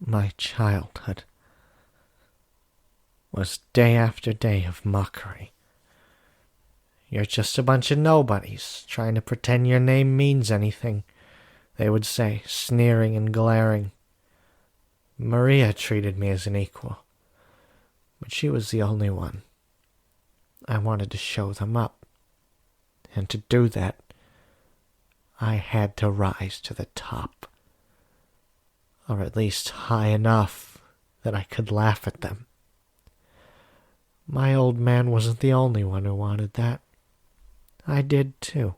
My childhood was day after day of mockery. You're just a bunch of nobodies trying to pretend your name means anything, they would say, sneering and glaring. Maria treated me as an equal, but she was the only one. I wanted to show them up, and to do that, I had to rise to the top, or at least high enough that I could laugh at them. My old man wasn't the only one who wanted that. I did too.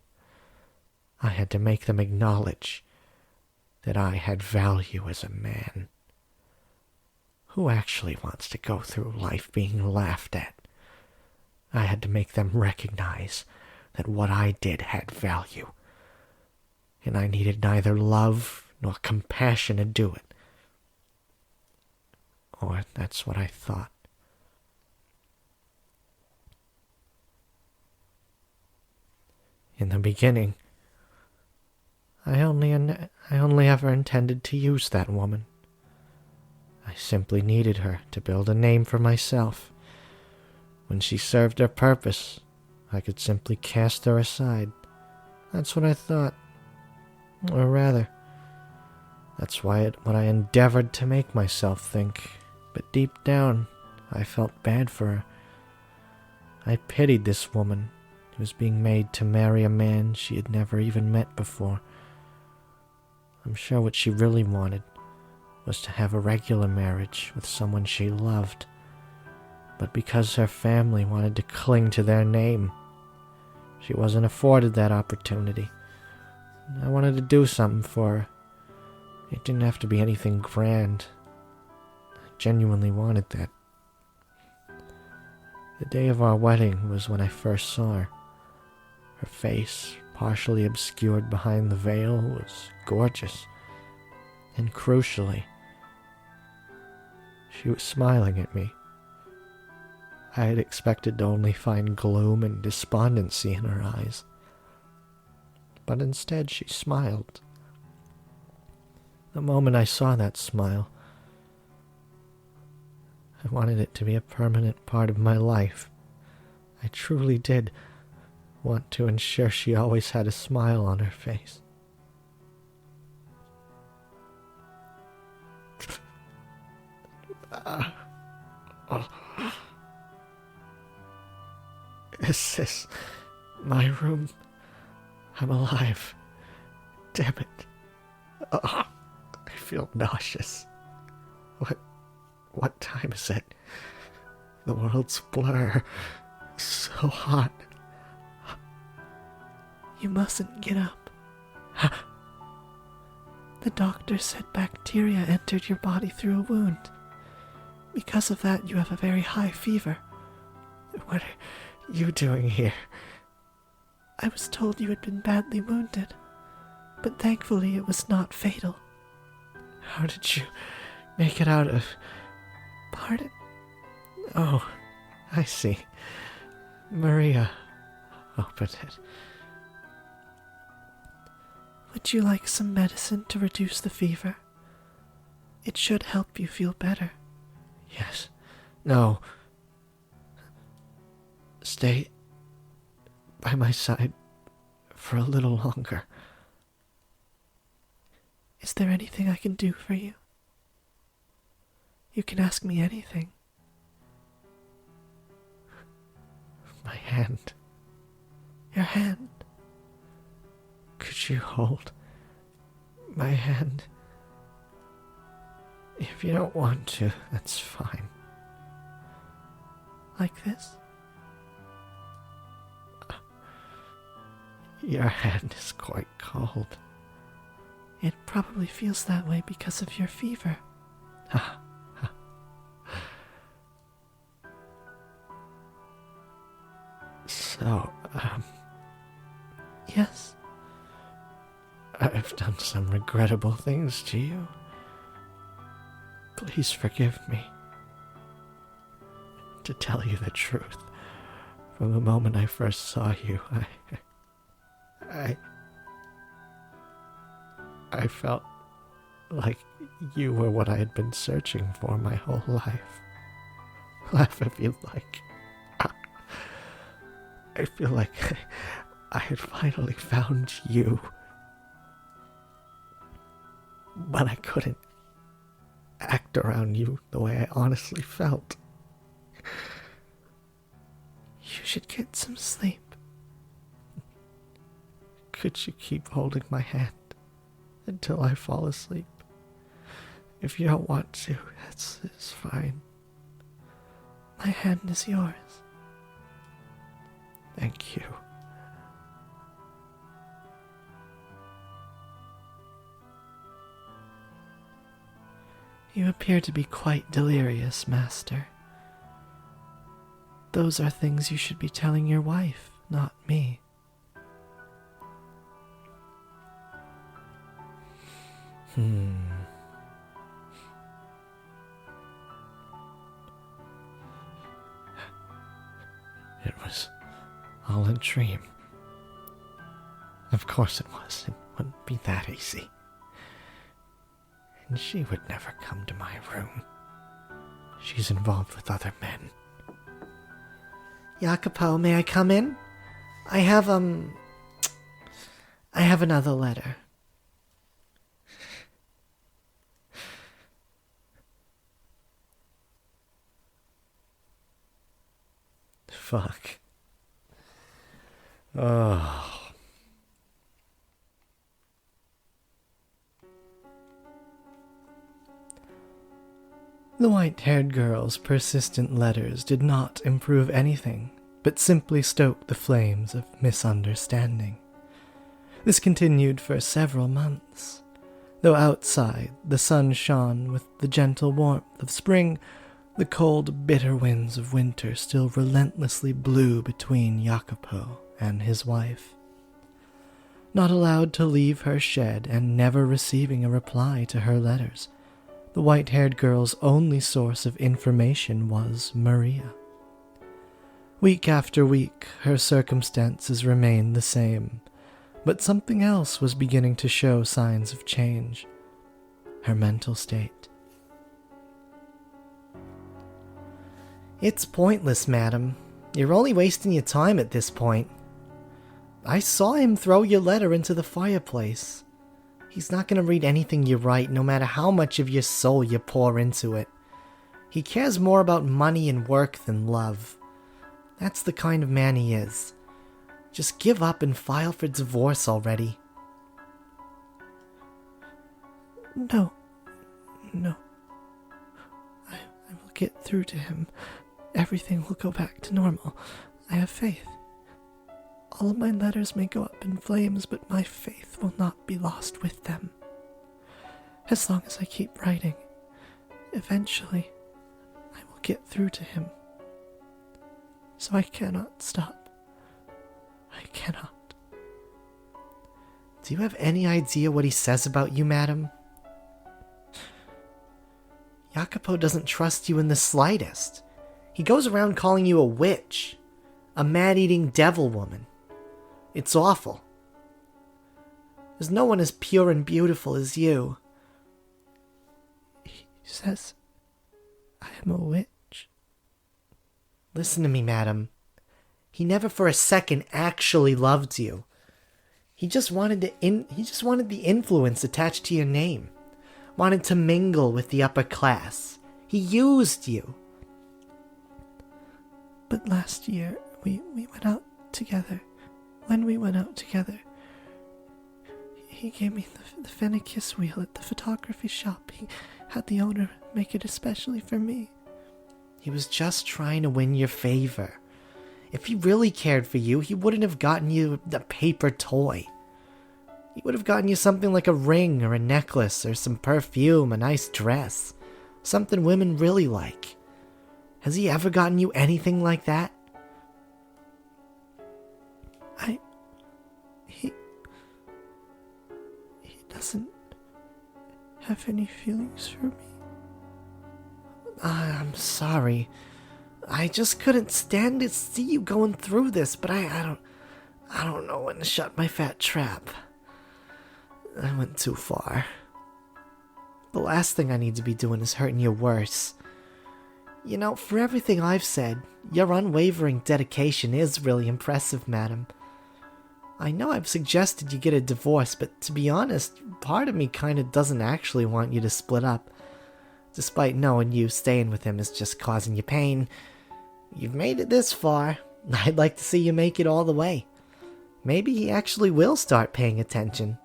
I had to make them acknowledge that I had value as a man. Who actually wants to go through life being laughed at? I had to make them recognize that what I did had value, and I needed neither love nor compassion to do it. Or that's what I thought. In the beginning, I only ever intended to use that woman. I simply needed her to build a name for myself. When she served her purpose, I could simply cast her aside. That's what I thought. Or rather, that's what I endeavored to make myself think. But deep down, I felt bad for her. I pitied this woman who was being made to marry a man she had never even met before. I'm sure what she really wanted was to have a regular marriage with someone she loved. But because her family wanted to cling to their name, she wasn't afforded that opportunity. I wanted to do something for her. It didn't have to be anything grand. I genuinely wanted that. The day of our wedding was when I first saw her. Her face, partially obscured behind the veil, was gorgeous. And crucially, she was smiling at me. I had expected to only find gloom and despondency in her eyes. But instead she smiled. The moment I saw that smile, I wanted it to be a permanent part of my life. I truly did want to ensure she always had a smile on her face. Is this my room? I'm alive. Damn it. I feel nauseous. What time is it? The world's blur. So hot. You mustn't get up. The doctor said bacteria entered your body through a wound. Because of that, you have a very high fever. What are you doing here? I was told you had been badly wounded, but thankfully it was not fatal. How did you make it out of... Pardon? Oh, I see. Maria opened it. Would you like some medicine to reduce the fever? It should help you feel better. Yes. No. Stay by my side for a little longer. Is there anything I can do for you? You can ask me anything. My hand. Your hand. Could you hold my hand? If you don't want to, that's fine. Like this? Your hand is quite cold. It probably feels that way because of your fever. So, Yes? I've done some regrettable things to you. Please forgive me. To tell you the truth, from the moment I first saw you, I felt like You were what I had been searching for my whole life. Laugh if you like. I feel like I had finally found you. But I couldn't act around you the way I honestly felt. You should get some sleep. Could you keep holding my hand until I fall asleep? If you don't want to, it's fine. My hand is yours. Thank you. You appear to be quite delirious, Master. Those are things you should be telling your wife, not me. It was all a dream. Of course it was. It wouldn't be that easy. And she would never come to my room. She's involved with other men. Jacopo, may I come in? I have another letter. Fuck. Oh. The white-haired girl's persistent letters did not improve anything, but simply stoked the flames of misunderstanding. This continued for several months. Though outside the sun shone with the gentle warmth of spring, the cold, bitter winds of winter still relentlessly blew between Jacopo and his wife. Not allowed to leave her shed and never receiving a reply to her letters, the white-haired girl's only source of information was Maria. Week after week, her circumstances remained the same, but something else was beginning to show signs of change. Her mental state. It's pointless, madam. You're only wasting your time at this point. I saw him throw your letter into the fireplace. He's not going to read anything you write, no matter how much of your soul you pour into it. He cares more about money and work than love. That's the kind of man he is. Just give up and file for divorce already. No. I will get through to him. Everything will go back to normal. I have faith. All of my letters may go up in flames, but my faith will not be lost with them. As long as I keep writing, eventually I will get through to him. So I cannot stop. I cannot. Do you have any idea what he says about you, madam? Jacopo doesn't trust you in the slightest. He goes around calling you a witch, a man-eating devil woman. It's awful. There's no one as pure and beautiful as you. He says I am a witch. Listen to me, madam. He never for a second actually loved you. He just wanted the influence attached to your name. Wanted to mingle with the upper class. He used you. But last year, we went out together. When we went out together, he gave me the Fennekiss wheel at the photography shop. He had the owner make it especially for me. He was just trying to win your favor. If he really cared for you, he wouldn't have gotten you a paper toy. He would have gotten you something like a ring or a necklace or some perfume, a nice dress. Something women really like. Has he ever gotten you anything like that? He doesn't have any feelings for me. I'm sorry. I just couldn't stand to see you going through this, but I don't know when to shut my fat trap. I went too far. The last thing I need to be doing is hurting you worse. You know, for everything I've said, your unwavering dedication is really impressive, madam. I know I've suggested you get a divorce, but to be honest, part of me kinda doesn't actually want you to split up. Despite knowing you staying with him is just causing you pain. You've made it this far. I'd like to see you make it all the way. Maybe he actually will start paying attention.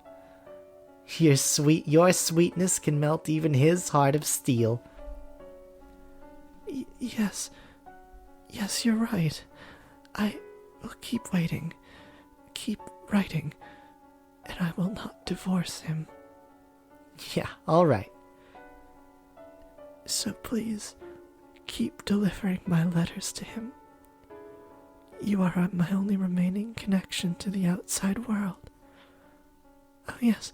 Your sweetness can melt even his heart of steel. Yes, you're right. I will keep waiting, keep writing, and I will not divorce him. Yeah, alright. So please, keep delivering my letters to him. You are my only remaining connection to the outside world. Oh yes,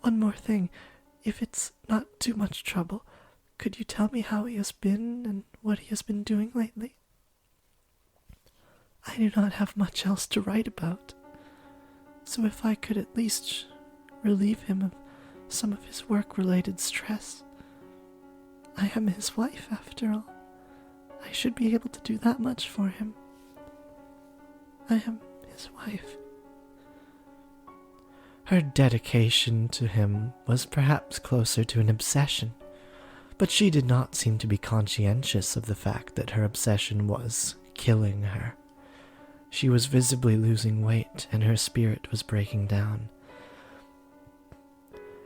one more thing. If it's not too much trouble, could you tell me how he has been and what he has been doing lately? I do not have much else to write about, so if I could at least relieve him of some of his work-related stress. I am his wife, after all. I should be able to do that much for him. I am his wife. Her dedication to him was perhaps closer to an obsession, but she did not seem to be conscientious of the fact that her obsession was killing her. She was visibly losing weight, and her spirit was breaking down.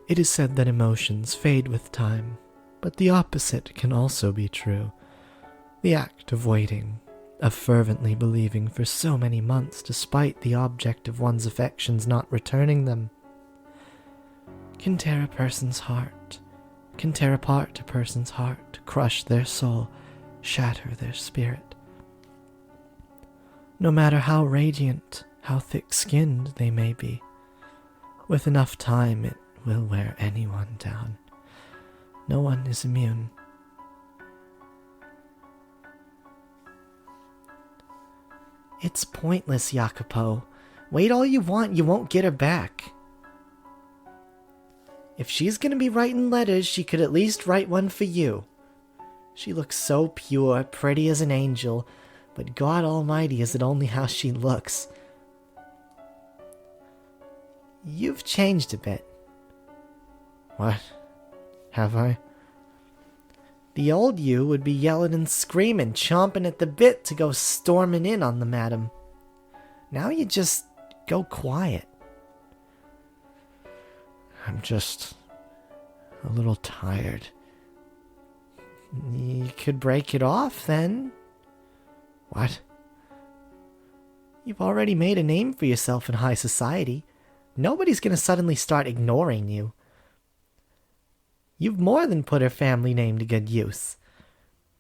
It is said that emotions fade with time, but the opposite can also be true. The act of waiting, of fervently believing for so many months despite the object of one's affections not returning them, can tear a person's heart, can tear apart a person's heart, crush their soul, shatter their spirit. No matter how radiant, how thick-skinned they may be, with enough time it will wear anyone down. No one is immune. It's pointless, Jacopo. Wait all you want, you won't get her back. If she's gonna be writing letters, she could at least write one for you. She looks so pure, pretty as an angel, but God Almighty, is it only how she looks. You've changed a bit. What? Have I? The old you would be yelling and screaming, chomping at the bit to go storming in on the madam. Now you just go quiet. I'm just a little tired. You could break it off, then. What? You've already made a name for yourself in high society. Nobody's gonna suddenly start ignoring you. You've more than put her family name to good use.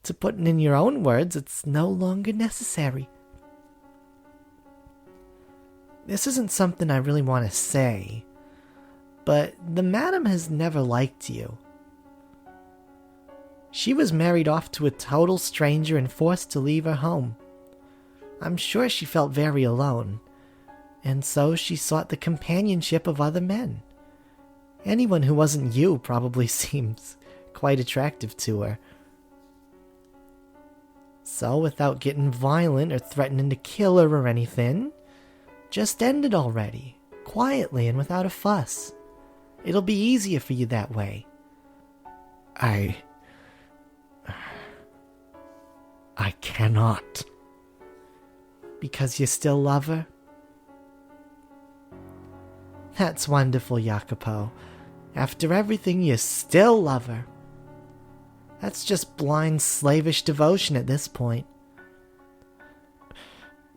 To put it in your own words, it's no longer necessary. This isn't something I really want to say, but the madam has never liked you. She was married off to a total stranger and forced to leave her home. I'm sure she felt very alone, and so she sought the companionship of other men. Anyone who wasn't you probably seems quite attractive to her. So, without getting violent or threatening to kill her or anything, just end it already, quietly and without a fuss. It'll be easier for you that way. I cannot. Because you still love her? That's wonderful, Jacopo. After everything, you still love her. That's just blind, slavish devotion at this point.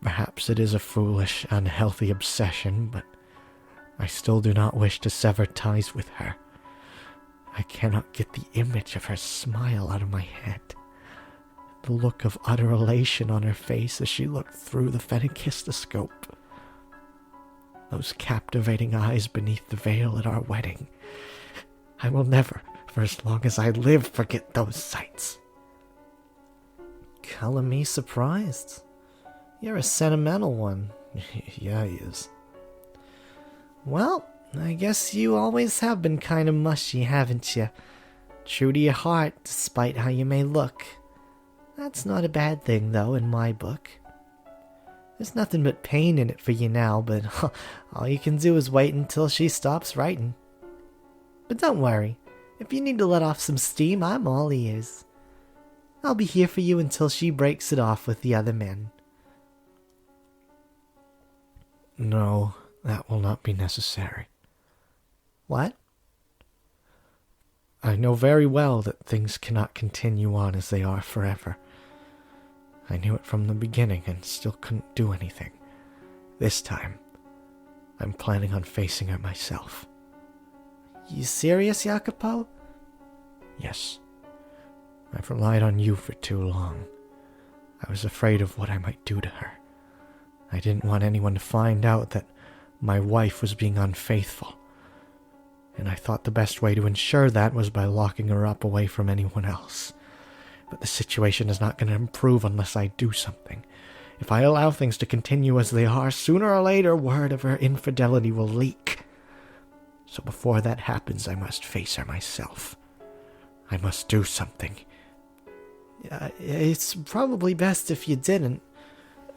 Perhaps it is a foolish, unhealthy obsession, but I still do not wish to sever ties with her. I cannot get the image of her smile out of my head. The look of utter elation on her face as she looked through the phenakistoscope. Those captivating eyes beneath the veil at our wedding. I will never, for as long as I live, forget those sights. Color me surprised. You're a sentimental one. Yeah, he is. Well, I guess you always have been kind of mushy, haven't you? true to your heart despite how you may look. That's not a bad thing, though, in my book. There's nothing but pain in it for you now, but all you can do is wait until she stops writing. But don't worry, if you need to let off some steam, I'm all ears. I'll be here for you until she breaks it off with the other men. No, that will not be necessary. What? I know very well that things cannot continue on as they are forever. I knew it from the beginning and still couldn't do anything. This time, I'm planning on facing her myself. You serious, Jacopo? Yes. I've relied on you for too long. I was afraid of what I might do to her. I didn't want anyone to find out that my wife was being unfaithful. And I thought the best way to ensure that was by locking her up away from anyone else. But the situation is not going to improve unless I do something. If I allow things to continue as they are, sooner or later word of her infidelity will leak. So before that happens, I must face her myself. I must do something. It's probably best if you didn't.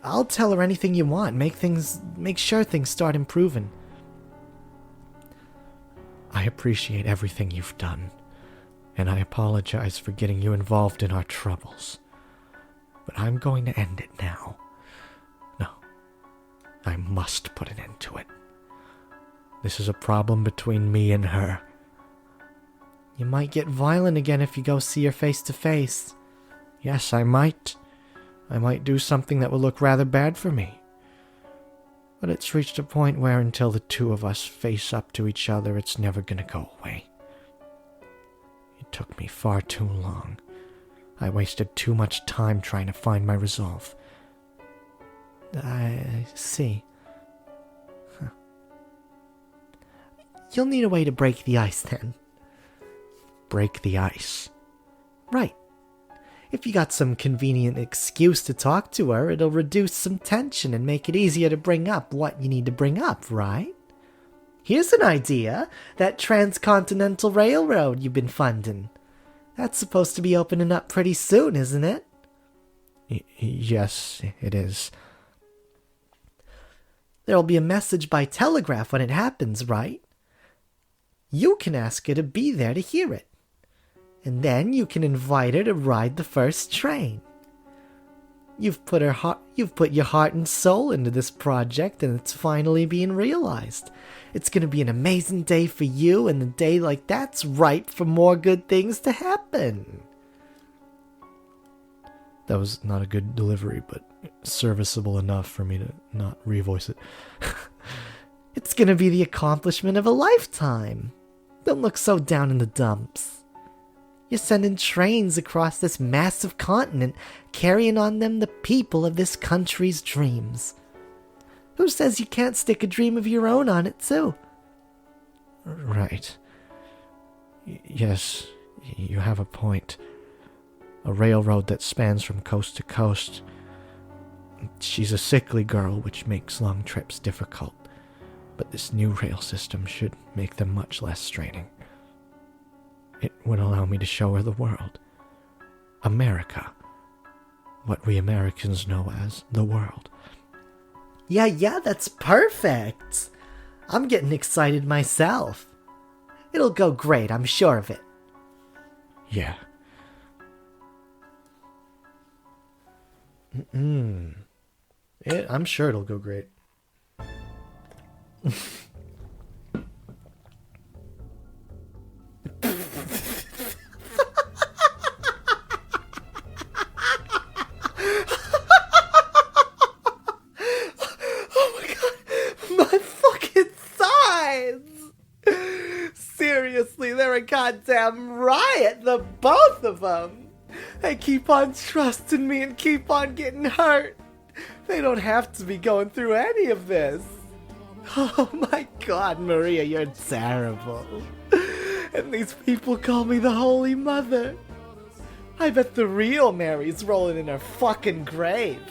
I'll tell her anything you want. Make sure things start improving. I appreciate everything you've done, and I apologize for getting you involved in our troubles. But I'm going to end it now. No, I must put an end to it. This is a problem between me and her. You might get violent again if you go see her face to face. Yes, I might. I might do something that will look rather bad for me. But it's reached a point where until the two of us face up to each other, it's never going to go away. It took me far too long. I wasted too much time trying to find my resolve. I see. Huh. You'll need a way to break the ice then. Break the ice? Right. If you got some convenient excuse to talk to her, it'll reduce some tension and make it easier to bring up what you need to bring up, right? Here's an idea. That transcontinental railroad you've been funding. That's supposed to be opening up pretty soon, isn't it? Yes, it is. There'll be a message by telegraph when it happens, right? You can ask her to be there to hear it. And then you can invite her to ride the first train. You've put your heart and soul into this project, and it's finally being realized. It's going to be an amazing day for you, and a day like that's ripe for more good things to happen. That was not a good delivery, but serviceable enough for me to not revoice it. It's going to be the accomplishment of a lifetime. Don't look so down in the dumps. You're sending trains across this massive continent, carrying on them the people of this country's dreams. Who says you can't stick a dream of your own on it, too? Right. Yes, you have a point. A railroad that spans from coast to coast. She's a sickly girl, which makes long trips difficult. But this new rail system should make them much less straining. It would allow me to show her the world. America. What we Americans know as the world. Yeah, that's perfect. I'm getting excited myself. It'll go great, I'm sure of it. Yeah. I'm sure it'll go great. Seriously, they're a goddamn riot, the both of them. They keep on trusting me and keep on getting hurt. They don't have to be going through any of this. Oh my God, Maria, you're terrible. And these people call me the Holy Mother. I bet the real Mary's rolling in her fucking grave.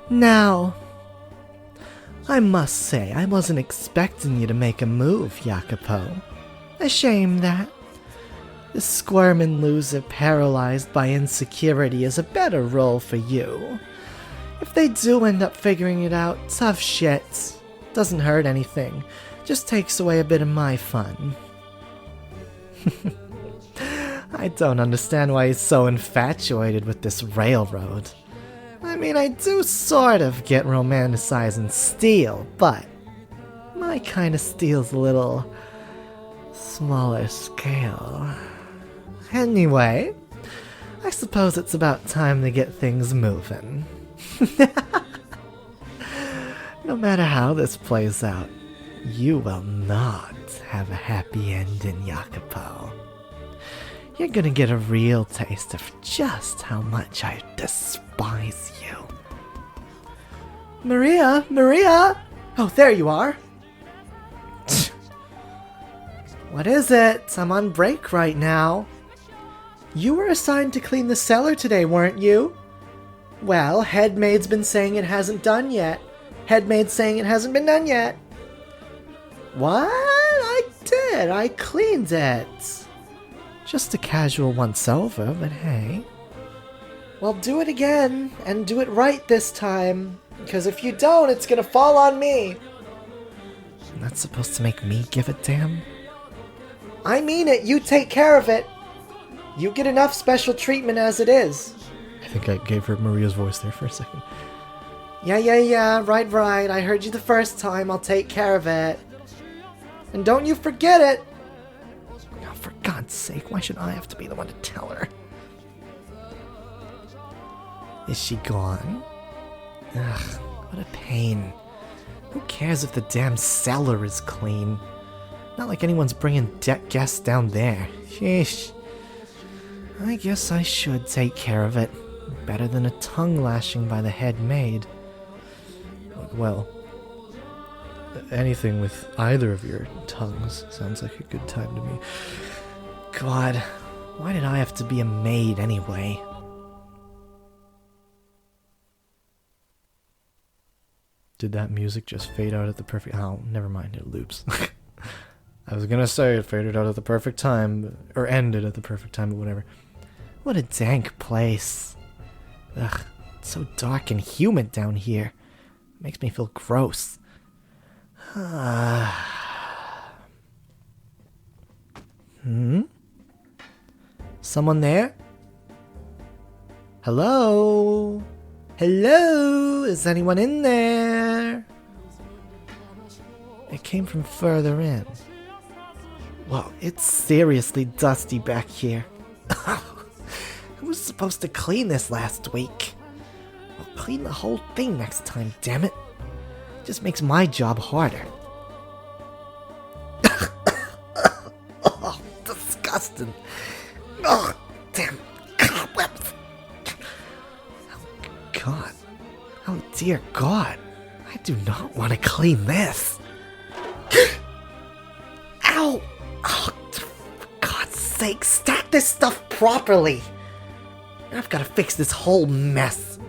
Now, I must say, I wasn't expecting you to make a move, Jacopo. A shame that. The squirming loser paralyzed by insecurity is a better role for you. If they do end up figuring it out, tough shit. Doesn't hurt anything. Just takes away a bit of my fun. I don't understand why he's so infatuated with this railroad. I mean, I do sort of get romanticizing steel, but my kind of steel's a little smaller scale. Anyway, I suppose it's about time to get things moving. No matter how this plays out, you will not have a happy ending, Jacopo. You're gonna get a real taste of just how much I despise you. Maria! Maria! Oh, there you are! What is it? I'm on break right now. You were assigned to clean the cellar today, weren't you? Well, headmaid's been saying it hasn't done yet. Headmaid's saying it hasn't been done yet. What? I did. I cleaned it. Just a casual once-over, but hey. Well, do it again, and do it right this time. Because if you don't, it's gonna fall on me. That's supposed to make me give a damn? I mean it. You take care of it. You get enough special treatment as it is. I think I gave her Maria's voice there for a second. Yeah, right. I heard you the first time. I'll take care of it. And don't you forget it. Oh, for God's sake, why should I have to be the one to tell her? Is she gone? Ugh, what a pain. Who cares if the damn cellar is clean? Not like anyone's bringing guests down there. Sheesh. I guess I should take care of it. Better than a tongue lashing by the head maid. Well, anything with either of your tongues sounds like a good time to me. God, why did I have to be a maid anyway? Did that music just fade out at the perfect... Oh, never mind, it loops. I was gonna say it faded out at the perfect time, or ended at the perfect time, but whatever. What a dank place. Ugh, it's so dark and humid down here. Makes me feel gross. Someone there? Hello? Hello? Is anyone in there? It came from further in. Well, it's seriously dusty back here. Who was supposed to clean this last week? I'll clean the whole thing next time, damn it. Just makes my job harder. Oh, disgusting. Oh, damn cobwebs. Oh, God. Oh, dear God. I do not want to clean this. Ow! Oh, for God's sake, stack this stuff properly. I've got to fix this whole mess.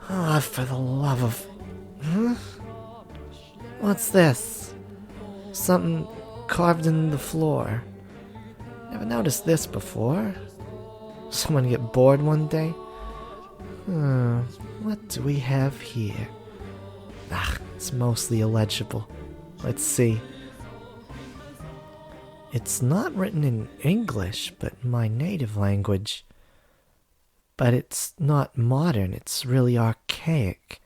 Ah, for the love of... What's this? Something carved in the floor. Never noticed this before. Someone get bored one day? What do we have here? It's mostly illegible. Let's see. It's not written in English, but my native language. But it's not modern, it's really archaic.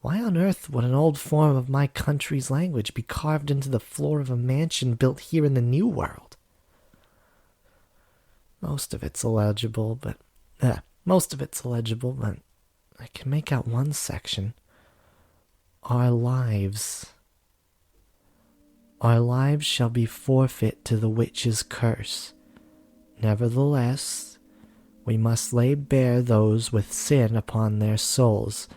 Why on earth would an old form of my country's language be carved into the floor of a mansion built here in the New World? Most of it's illegible, but I can make out one section. Our lives. Our lives shall be forfeit to the witch's curse. Nevertheless, we must lay bare those with sin upon their souls,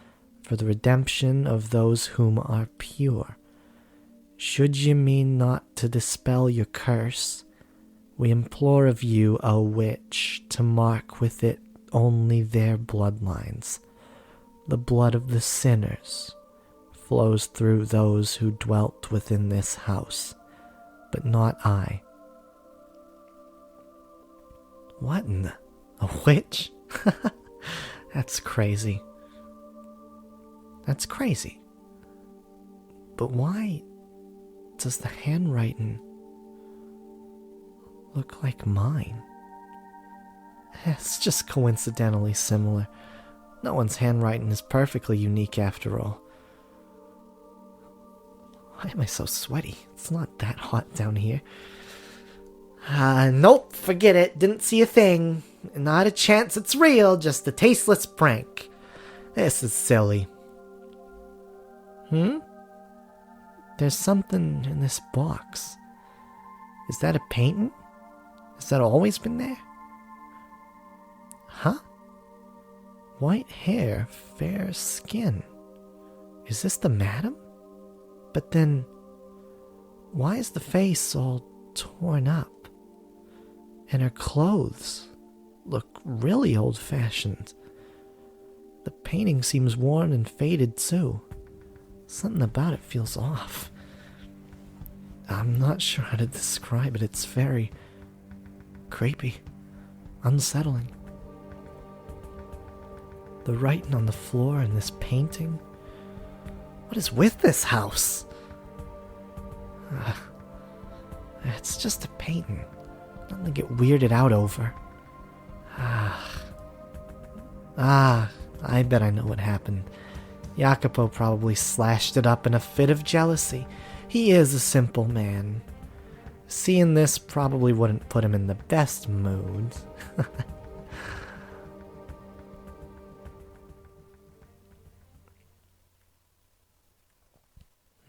for the redemption of those whom are pure. Should ye mean not to dispel your curse, we implore of you, O witch, to mark with it only their bloodlines, the blood of the sinners, flows through those who dwelt within this house, but not I. What in the... A witch? That's crazy. That's crazy. But why does the handwriting look like mine? It's just coincidentally similar. No one's handwriting is perfectly unique after all. Why am I so sweaty? It's not that hot down here. Nope, forget it. Didn't see a thing. Not a chance it's real, just a tasteless prank. This is silly. There's something in this box. Is that a painting? Has that always been there? Huh? White hair, fair skin. Is this the madam? But then, why is the face all torn up? And her clothes look really old-fashioned. The painting seems worn and faded too. Something about it feels off. I'm not sure how to describe it. It's very creepy, unsettling. The writing on the floor in this painting. What is with this house? It's just a painting. Nothing to get weirded out over. I bet I know what happened. Jacopo probably slashed it up in a fit of jealousy. He is a simple man. Seeing this probably wouldn't put him in the best mood.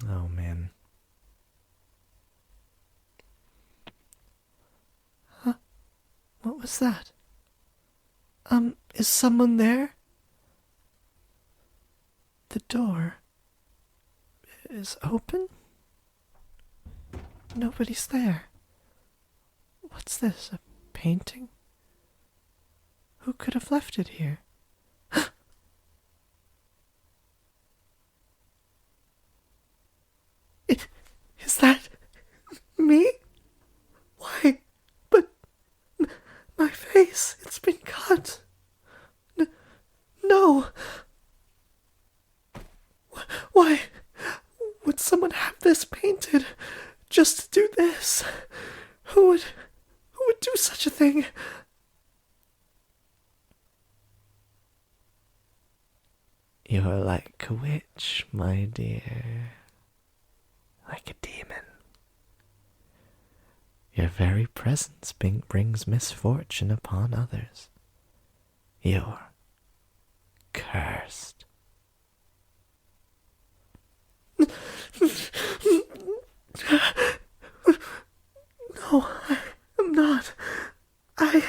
Oh, man. Huh? What was that? Is someone there? The door is open? Nobody's there. What's this, a painting? Who could have left it here? Is that me? Why? But my face, it's been cut. No. Why would someone have this painted just to do this? Who would do such a thing? You're like a witch, my dear. Like a demon. Your very presence brings misfortune upon others. You're cursed. No, I'm not. I'm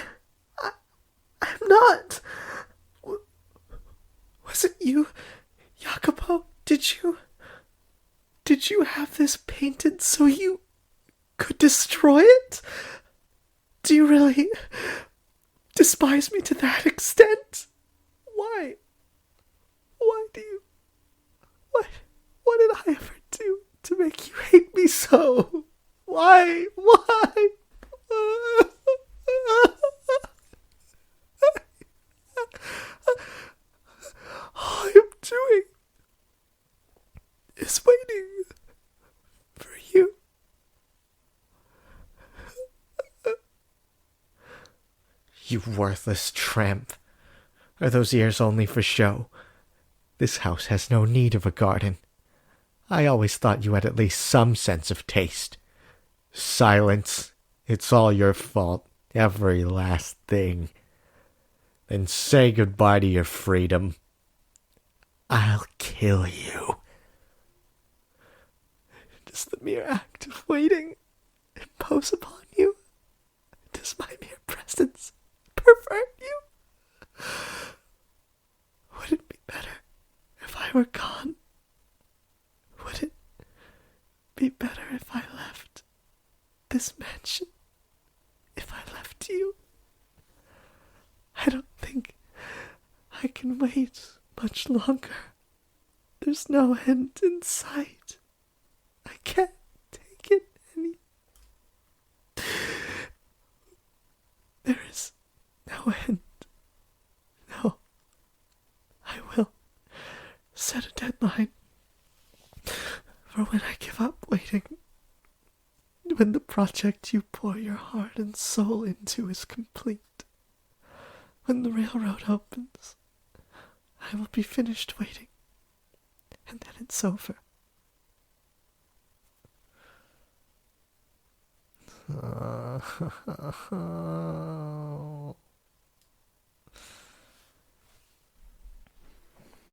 not. Was it you, Jacopo? Did you have this painted so you could destroy it? Do you really despise me to that extent? Why? Why do you... What did I ever do to make you hate me so? Why? Why? All I'm doing is waiting for you. You worthless tramp. Are those ears only for show? This house has no need of a garden. I always thought you had at least some sense of taste. Silence. It's all your fault. Every last thing. Then say goodbye to your freedom. I'll kill you. Does the mere act of waiting impose upon you? Does my mere presence pervert you? Would it be better if I were gone? Would it be better if I left this mansion? If I left you? I don't think I can wait much longer. There's no end in sight. I can't take it any. There is no end. No. I will set a deadline for when I give up waiting. When the project you pour your heart and soul into is complete. When the railroad opens, I will be finished waiting. And then it's over.